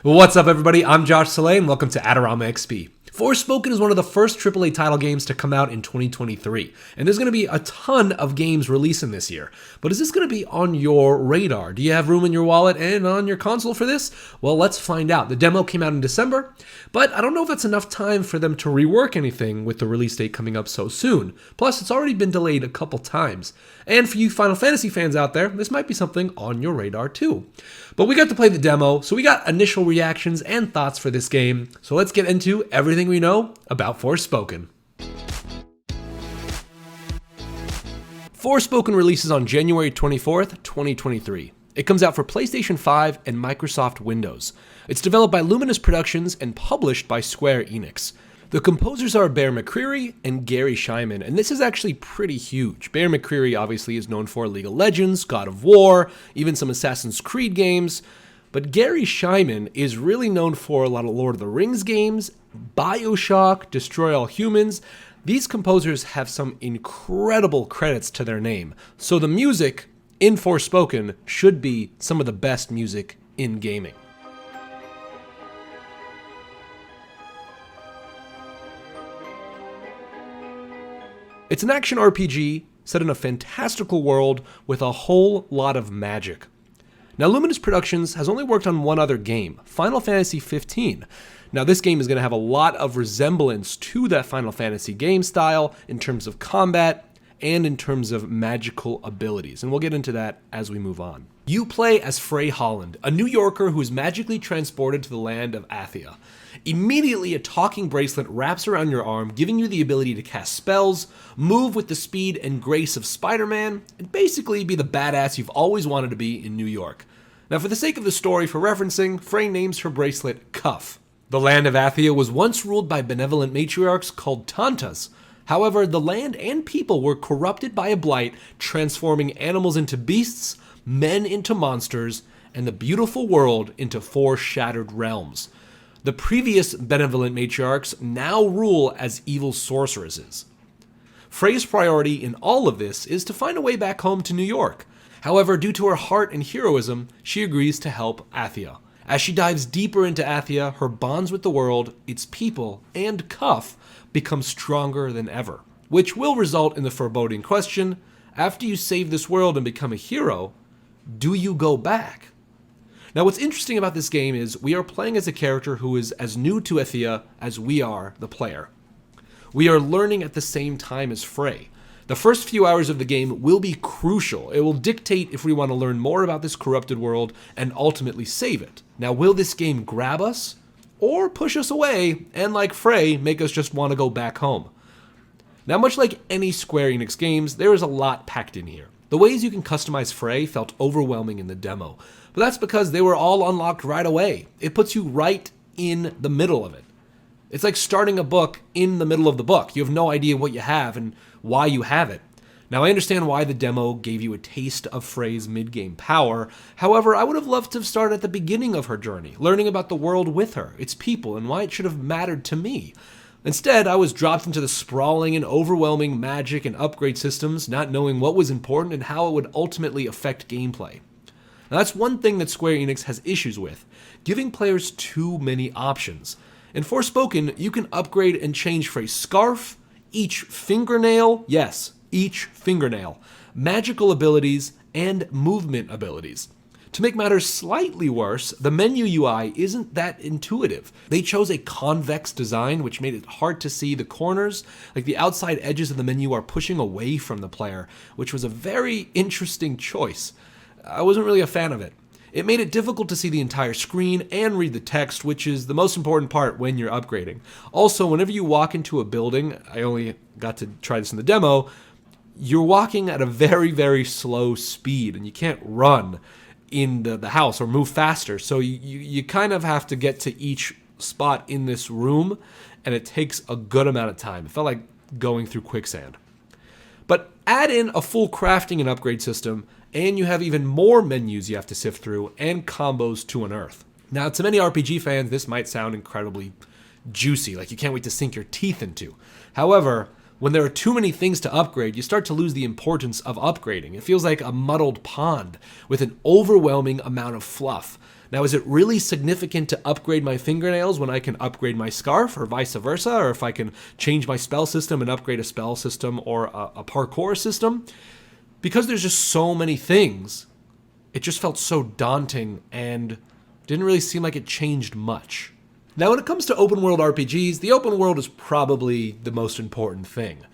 What's up, everybody? I'm Josh Saleh, and welcome to AdoramaXP. Forspoken is one of the first AAA title games to come out in 2023, and there's going to be a ton of games releasing this year. But is this going to be on your radar? Do you have room in your wallet and on your console for this? Well, let's find out. The demo came out in December, but I don't know if that's enough time for them to rework anything with the release date coming up so soon. Plus, it's already been delayed a couple times. And for you Final Fantasy fans out there, this might be something on your radar too. But we got to play the demo, so we got initial reactions and thoughts for this game. So let's get into everything we know about Forspoken. Forspoken releases on January 24th, 2023. It comes out for PlayStation 5 and Microsoft Windows. It's developed by Luminous Productions and published by Square Enix. The composers are 𝔸𝔻𝕆ℝ𝔸𝕗 and 𝔸𝔻𝕆ℝ𝔸𝕗, and this is actually pretty huge. 𝔸𝔻𝕝ℚ𝔸𝕗 obviously is known for League of Legends, God of War, even some Assassin's Creed games, but 𝔸𝔻𝕗 is really known for a lot of Lord of the Rings games, BioShock, Destroy All Humans. These composers have some incredible credits to their name, so the music in Forspoken should be some of the best music in gaming. It's an action RPG set in a fantastical world with a whole lot of magic. Now, Luminous Productions has only worked on one other game, Final Fantasy 15. Now, this game is going to have a lot of resemblance to that Final Fantasy game style in terms of combat and in terms of magical abilities, and we'll get into that as we move on. You play as Frey Holland, a New Yorker who is magically transported to the land of 𝔸𝔸𝕝𝔸𝕗. Immediately, a talking bracelet wraps around your arm, giving you the ability to cast spells, move with the speed and grace of Spider-Man, and basically be the badass you've always wanted to be in New York. Now, for the sake of the story, for referencing, Frey names her bracelet Cuff. The land of 𝔸𝔸𝕝𝔸𝕗 was once ruled by benevolent matriarchs called Tantas. However, the land and people were corrupted by a blight, transforming animals into beasts, men into monsters, and the beautiful world into 4 shattered realms. The previous benevolent matriarchs now rule as evil sorceresses. Frey's priority in all of this is to find a way back home to New York. However, due to her heart and heroism, she agrees to help 𝔸𝔸𝕝𝔸𝕗. As she dives deeper into 𝔸𝔸𝕝𝔸𝕗, her bonds with the world, its people, and Cuff become stronger than ever, which will result in the foreboding question: after you save this world and become a hero, do you go back? Now, what's interesting about this game is we are playing as a character who is as new to 𝔸𝔸𝕝𝔸𝕗 as we are the player. We are learning at the same time as Frey. The first few hours of the game will be crucial. It will dictate if we want to learn more about this corrupted world and ultimately save it. Now, will this game grab us or push us away and, like Frey, make us just want to go back home? Now, much like any Square Enix games, there is a lot packed in here. The ways you can customize Frey felt overwhelming in the demo, but that's because they were all unlocked right away. It puts you right in the middle of it. It's like starting a book in the middle of the book. You have no idea what you have and why you have it. Now, I understand why the demo gave you a taste of Frey's mid-game power. However, I would have loved to have started at the beginning of her journey, learning about the world with her, its people, and why it should have mattered to me. Instead, I was dropped into the sprawling and overwhelming magic and upgrade systems, not knowing what was important and how it would ultimately affect gameplay. Now, that's one thing that Square Enix has issues with, giving players too many options. In Forspoken, you can upgrade and change Frey's scarf, each fingernail, yes, each fingernail, magical abilities, and movement abilities. To make matters slightly worse, the menu UI isn't that intuitive. They chose a convex design, which made it hard to see the corners, like the outside edges of the menu are pushing away from the player, which was a very interesting choice. I wasn't really a fan of it. It made it difficult to see the entire screen and read the text, which is the most important part when you're upgrading. Also, whenever you walk into a building, I only got to try this in the demo, you're walking at a very, very slow speed, and you can't run in the house or move faster. So you kind of have to get to each spot in this room, and it takes a good amount of time. It felt like going through quicksand. But add in a full crafting and upgrade system, and you have even more menus you have to sift through and combos to unearth. Now, to many RPG fans, this might sound incredibly juicy, like you can't wait to sink your teeth into. However, When there are too many things to upgrade, you start to lose the importance of upgrading. It feels like a muddled pond with an overwhelming amount of fluff. Now, is it really significant to upgrade my fingernails when I can upgrade my scarf, or vice versa? Or if I can change my spell system and upgrade a spell system or a parkour system? Because there's just so many things, it just felt so daunting and didn't really seem like it changed much. Now, when it comes to open world RPGs, the open world is probably the most important thing.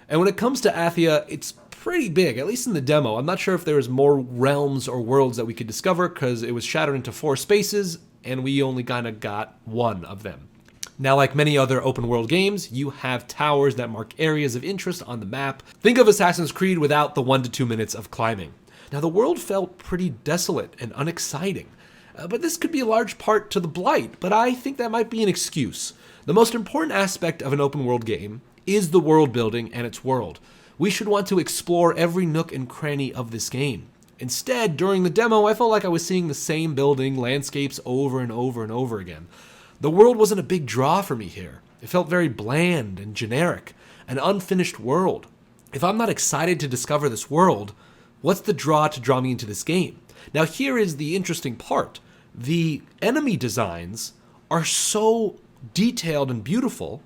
And when it comes to 𝔸𝔸𝕆ℝ𝔸𝕄, it's pretty big, at least in the demo. I'm not sure if there was more realms or worlds that we could discover because it was shattered into 4 spaces and we only kind of got 1 of them. Now, like many other open world games, you have towers that mark areas of interest on the map. Think of Assassin's Creed without the 1 to 2 minutes of climbing. Now, the world felt pretty desolate and unexciting. But this could be a large part to the blight, but I think that might be an excuse. The most important aspect of an open world game is the world building and its world. We should want to explore every nook and cranny of this game. Instead, during the demo, I felt like I was seeing the same building landscapes over and over and over again. The world wasn't a big draw for me here. It felt very bland and generic, an unfinished world. If I'm not excited to discover this world, what's the draw to draw me into this game? Now, here is the interesting part. The enemy designs are so detailed and beautiful,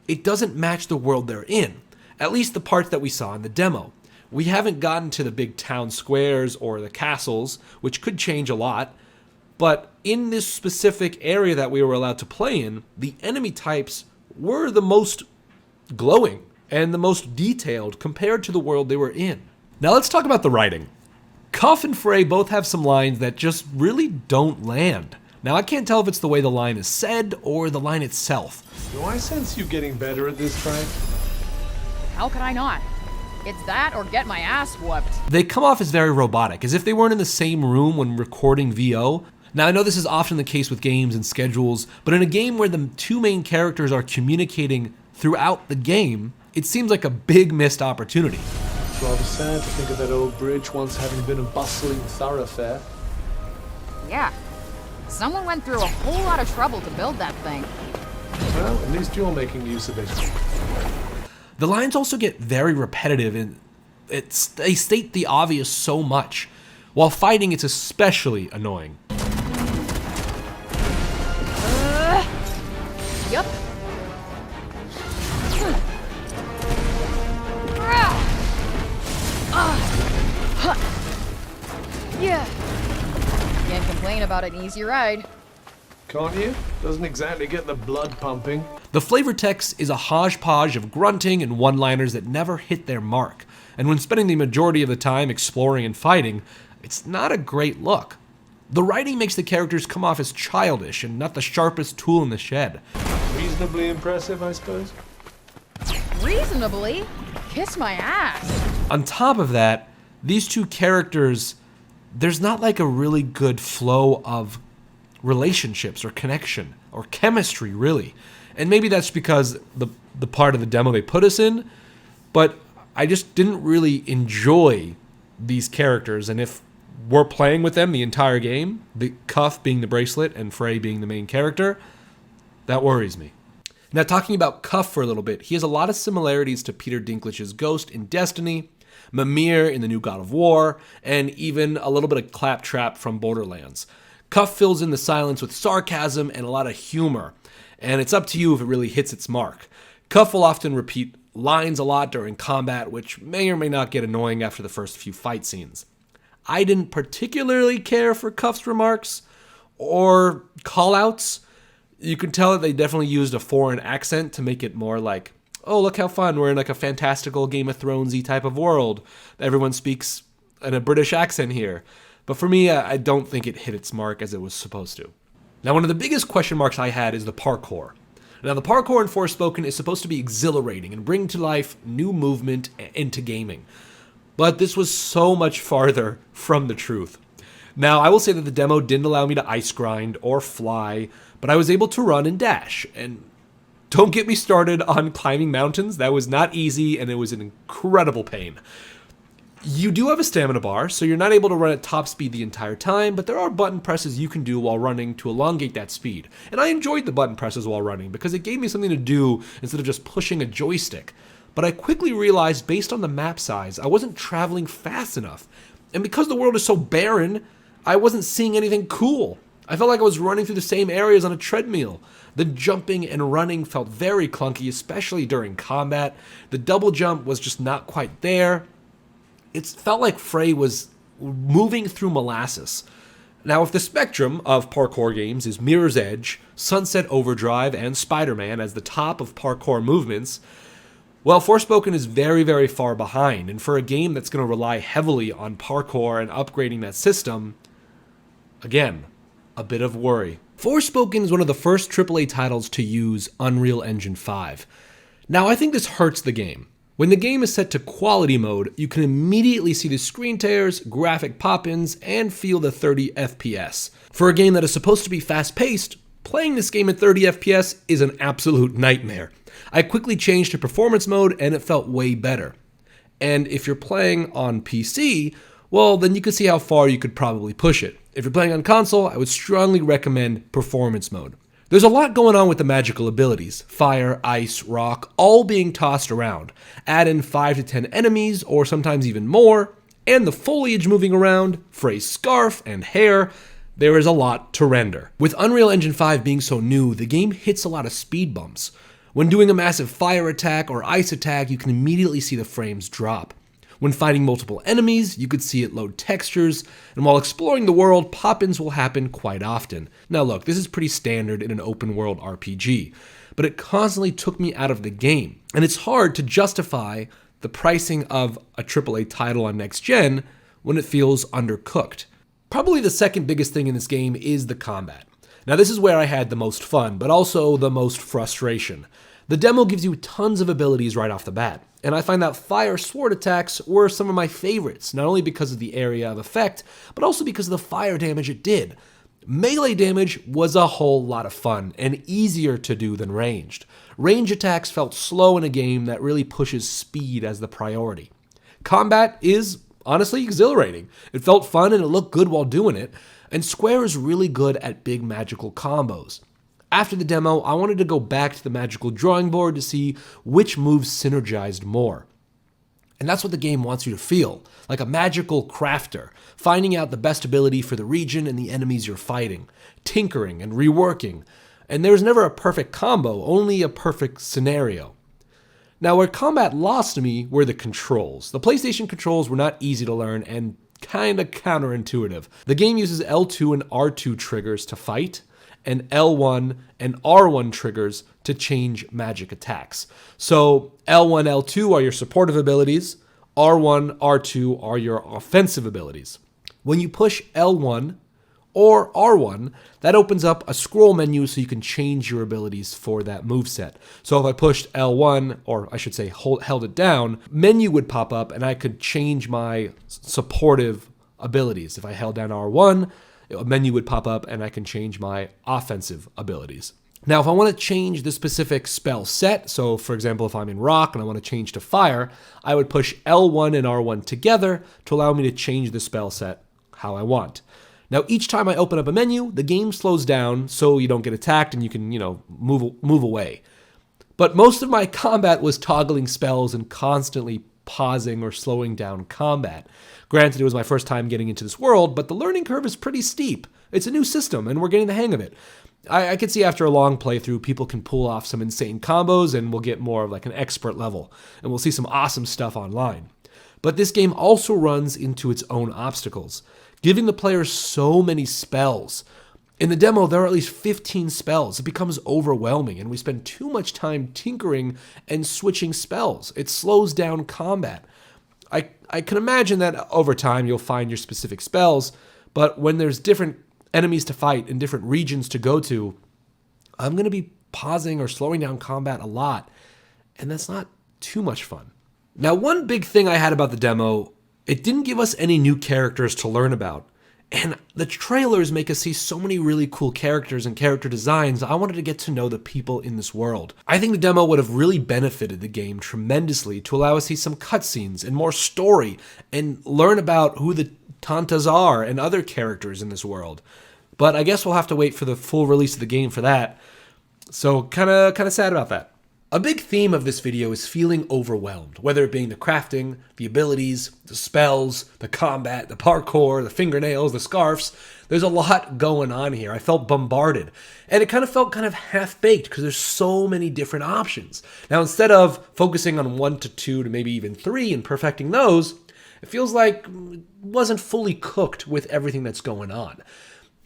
it doesn't match the world they're in. At least the parts that we saw in the demo. We haven't gotten to the big town squares or the castles, which could change a lot, but in this specific area that we were allowed to play in, the enemy types were the most glowing and the most detailed compared to the world they were in. Now let's talk about the writing. Cuff and Frey both have some lines that just really don't land. Now, I can't tell if it's the way the line is said or the line itself. Do I sense you getting better at this, Frank? How could I not? It's that or get my ass whooped. They come off as very robotic, as if they weren't in the same room when recording VO. Now, I know this is often the case with games and schedules, but in a game where the 2 main characters are communicating throughout the game, it seems like a big missed opportunity. It's rather sad to think of that old bridge once having been a bustling thoroughfare. Yeah. Someone went through a whole lot of trouble to build that thing. Well, at least you're making use of it. The lines also get very repetitive and they state the obvious so much. While fighting, it's especially annoying. Yup. Yeah. Can't complain about an easy ride. Can't you? Doesn't exactly get the blood pumping. The flavor text is a hodgepodge of grunting and one-liners that never hit their mark. And when spending the majority of the time exploring and fighting, it's not a great look. The writing makes the characters come off as childish and not the sharpest tool in the shed. Reasonably impressive, I suppose. Reasonably? Kiss my ass. On top of that, these 2 characters, there's not like a really good flow of relationships or connection or chemistry, really. And maybe that's because the part of the demo they put us in, but I just didn't really enjoy these characters. And if we're playing with them the entire game, the Cuff being the bracelet and Frey being the main character, that worries me. Now, talking about Cuff for a little bit, he has a lot of similarities to Peter Dinklage's Ghost in Destiny, Mimir in the new God of War, and even a little bit of Claptrap from Borderlands. Cuff fills in the silence with sarcasm and a lot of humor, and it's up to you if it really hits its mark. Cuff will often repeat lines a lot during combat, which may or may not get annoying after the first few fight scenes. I didn't particularly care for Cuff's remarks or callouts. You can tell that they definitely used a foreign accent to make it more like, oh, look how fun, we're in like a fantastical Game of Thrones-y type of world. Everyone speaks in a British accent here. But for me, I don't think it hit its mark as it was supposed to. Now, one of the biggest question marks I had is the parkour. Now, the parkour in Forspoken is supposed to be exhilarating and bring to life new movement into gaming. But this was so much farther from the truth. Now, I will say that the demo didn't allow me to ice grind or fly, but I was able to run and dash. And don't get me started on climbing mountains. That was not easy, and it was an incredible pain. You do have a stamina bar, so you're not able to run at top speed the entire time, but there are button presses you can do while running to elongate that speed. And I enjoyed the button presses while running because it gave me something to do instead of just pushing a joystick. but I quickly realized based on the map size, I wasn't traveling fast enough. And because the world is so barren, I wasn't seeing anything cool. I felt like I was running through the same areas on a treadmill. The jumping and running felt very clunky, especially during combat. The double jump was just not quite there. It felt like Frey was moving through molasses. Now, if the spectrum of parkour games is Mirror's Edge, Sunset Overdrive, and Spider-Man as the top of parkour movements, well, Forspoken is very, very far behind, and for a game that's going to rely heavily on parkour and upgrading that system, again, a bit of worry. Forspoken is one of the first AAA titles to use Unreal Engine 5. Now, I think this hurts the game. When the game is set to quality mode, you can immediately see the screen tears, graphic pop-ins, and feel the 30 FPS. For a game that is supposed to be fast-paced, playing this game at 30 FPS is an absolute nightmare. I quickly changed to performance mode and it felt way better. And if you're playing on PC, well, then you can see how far you could probably push it. If you're playing on console, I would strongly recommend performance mode. There's a lot going on with the magical abilities, fire, ice, rock, all being tossed around. Add in 5 to 10 enemies, or sometimes even more, and the foliage moving around, Frey's scarf and hair. There is a lot to render. With Unreal Engine 5 being so new, the game hits a lot of speed bumps. When doing a massive fire attack or ice attack, you can immediately see the frames drop. When fighting multiple enemies, you could see it load textures, and while exploring the world, pop-ins will happen quite often. Now look, this is pretty standard in an open-world RPG, but it constantly took me out of the game, and it's hard to justify the pricing of a AAA title on next gen when it feels undercooked. Probably the second biggest thing in this game is the combat. Now this is where I had the most fun, but also the most frustration. The demo gives you tons of abilities right off the bat, and I find that fire sword attacks were some of my favorites, not only because of the area of effect, but also because of the fire damage it did. Melee damage was a whole lot of fun, and easier to do than ranged. Range attacks felt slow in a game that really pushes speed as the priority. Combat is honestly exhilarating. It felt fun and it looked good while doing it, and Square is really good at big magical combos. After the demo, I wanted to go back to the magical drawing board to see which moves synergized more. And that's what the game wants you to feel, like a magical crafter, finding out the best ability for the region and the enemies you're fighting, tinkering and reworking. And there's never a perfect combo, only a perfect scenario. Now, where combat lost me were the controls. The PlayStation controls were not easy to learn and kinda counterintuitive. The game uses L2 and R2 triggers to fight, and L1 and R1 triggers to change magic attacks. So L1, L2 are your supportive abilities, R1, R2 are your offensive abilities. When you push L1 or R1, that opens up a scroll menu so you can change your abilities for that moveset. So if I pushed L1, or I should say held it down, menu would pop up and I could change my supportive abilities. If I held down R1, a menu would pop up and I can change my offensive abilities. Now, if I want to change the specific spell set, so for example, if I'm in rock and I want to change to fire, I would push L1 and R1 together to allow me to change the spell set how I want. Now, each time I open up a menu, the game slows down so you don't get attacked and you can, move away. But most of my combat was toggling spells and constantly pausing or slowing down combat. Granted, it was my first time getting into this world, but the learning curve is pretty steep. It's a new system, and we're getting the hang of it. I could see after a long playthrough, people can pull off some insane combos, and we'll get more of like an expert level, and we'll see some awesome stuff online. But this game also runs into its own obstacles, giving the players so many spells. In the demo, there are at least 15 spells. It becomes overwhelming, and we spend too much time tinkering and switching spells. It slows down combat. I can imagine that over time you'll find your specific spells, but when there's different enemies to fight and different regions to go to, I'm going to be pausing or slowing down combat a lot, and that's not too much fun. Now, one big thing I had about the demo, it didn't give us any new characters to learn about. And the trailers make us see so many really cool characters and character designs. I wanted to get to know the people in this world. I think the demo would have really benefited the game tremendously to allow us to see some cutscenes and more story and learn about who the Tantas are and other characters in this world. But I guess we'll have to wait for the full release of the game for that. So kind of sad about that. A big theme of this video is feeling overwhelmed, whether it being the crafting, the abilities, the spells, the combat, the parkour, the fingernails, the scarves. There's a lot going on here. I felt bombarded, and it kind of felt kind of half-baked because there's so many different options. Now, instead of focusing on 1 to 2 to maybe even 3 and perfecting those, it feels like it wasn't fully cooked with everything that's going on.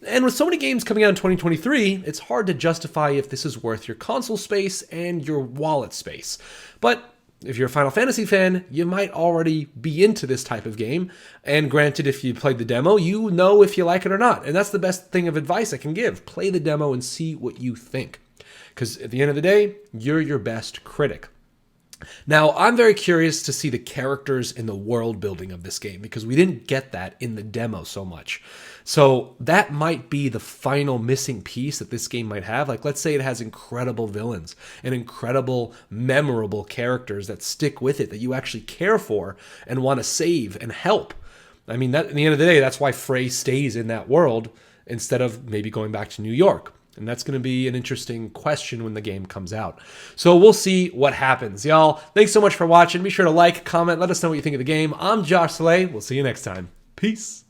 And with so many games coming out in 2023, it's hard to justify if this is worth your console space and your wallet space. But if you're a Final Fantasy fan, you might already be into this type of game. And granted, if you played the demo, you know if you like it or not. And that's the best thing of advice I can give. Play the demo and see what you think. Because at the end of the day, you're your best critic. Now, I'm very curious to see the characters and the world building of this game because we didn't get that in the demo so much. So that might be the final missing piece that this game might have. Like, let's say it has incredible villains and incredible, memorable characters that stick with it, that you actually care for and want to save and help. I mean, that, at the end of the day, that's why Frey stays in that world instead of maybe going back to New York. And that's going to be an interesting question when the game comes out. So we'll see what happens. Y'all, thanks so much for watching. Be sure to like, comment, let us know what you think of the game. I'm Josh Saleh. We'll see you next time. Peace.